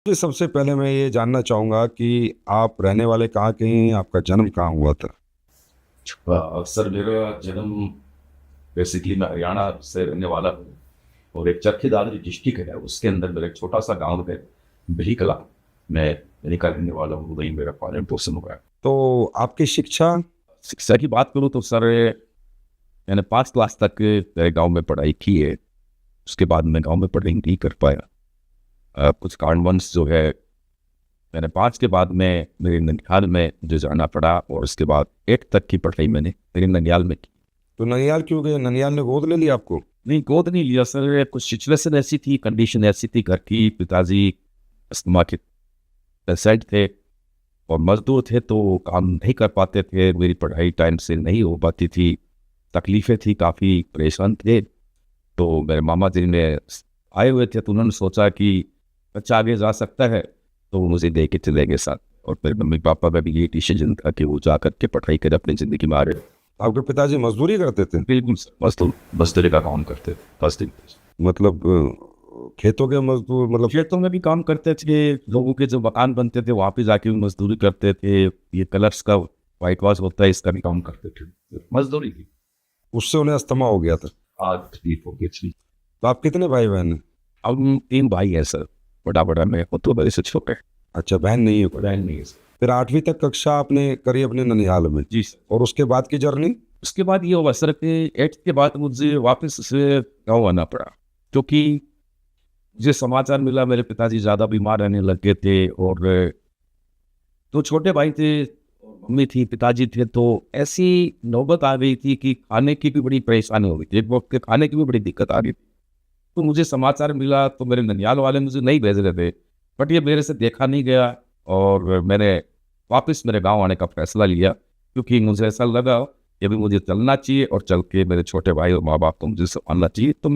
जी, सबसे पहले मैं ये जानना चाहूँगा कि आप रहने वाले कहाँ के हैं? आपका जन्म कहाँ हुआ था? सर मेरा जन्म बेसिकली मैं हरियाणा से रहने वाला हूँ और एक चरखी दादरी डिस्ट्रिक्ट है उसके अंदर मेरा एक छोटा सा गांव है बिही कला। मैं यहीं का रहने वाला हूँ, वहीं मेरा पालन पोषण हुआ है। तो आपकी शिक्षा शिक्षा की बात करूँ तो सर मैंने 5 क्लास तक मेरे गांव में पढ़ाई की है। उसके बाद मैं गांव में पढ़ाई नहीं कर पाया। कुछ कारणवश जो है मैंने 5 के बाद में मेरे ननिहाल में मुझे जाना पड़ा और उसके बाद 8 तक की पढ़ाई मैंने मेरे ननिहाल में की। तो ननिहाल क्यों गए? ननिहाल ने गोद ले लिया आपको? नहीं, गोद नहीं लिया सर, कुछ सिचुएशन ऐसी थी, कंडीशन ऐसी थी घर की। पिताजी अस्थमा के पेशेंट थे और मजदूर थे तो काम नहीं कर पाते थे, मेरी पढ़ाई टाइम से नहीं हो पाती थी, तकलीफ़ें थी, काफ़ी परेशान थे। तो मेरे मामा जी ने आए हुए थे तो उन्होंने सोचा कि बच्चा आगे जा सकता है तो वो मुझे दे के चले गए साथ। और मेरे मम्मी पापा का भी ये डिसीजन था कि वो जा करके पढ़ाई करे, अपनी ज़िंदगी में आगे। आपके पिताजी मज़दूरी करते थे? बिल्कुल सर, मजदूरी का काम करते थे फर्स्ट दिन। मतलब खेतों के मज़दूर मतलब खेतों में भी काम करते थे, लोगों के जो मकान बनते थे वहाँ पे जाके भी मजदूरी करते थे। ये कलर्स का व्हाइट वॉश होता है, इसका भी काम करते थे, मजदूरी की। उससे उन्हें अस्थमा हो गया था। आज तकलीफ हो गई थी। तो आप कितने भाई-बहन हैं? अब हम 3 भाई हैं सर, बड़ा मैं हूँ तो मेरे से छोटे। अच्छा, बहन नहीं है कोई। बहन नहीं है सर। फिर 8वीं तक कक्षा आपने करी अपने ननिहाल में जी सर। और उसके बाद की जर्नी? उसके बाद ये हुआ सर कि 8th के बाद मुझे वापस से गाँव आना पड़ा, क्योंकि मुझे समाचार मिला मेरे पिताजी ज़्यादा बीमार रहने लग गए थे और 2 छोटे भाई थे, मम्मी थी, पिताजी थे। तो ऐसी नौबत आ गई थी कि खाने की भी बड़ी परेशानी हो गई थी। एक वक़्त के खाने की भी बड़ी दिक्कत आ गई थी। तो मुझे समाचार मिला तो मेरे ननिहाल वाले मुझे नहीं भेज रहे थे, बट ये मेरे से देखा नहीं गया और मैंने वापस मेरे गाँव आने का फैसला लिया, क्योंकि मुझे ऐसा लगा कि अभी मुझे चलना चाहिए और चल के मेरे छोटे भाई और माँ-बाप को मुझे सँभालना चाहिए। तो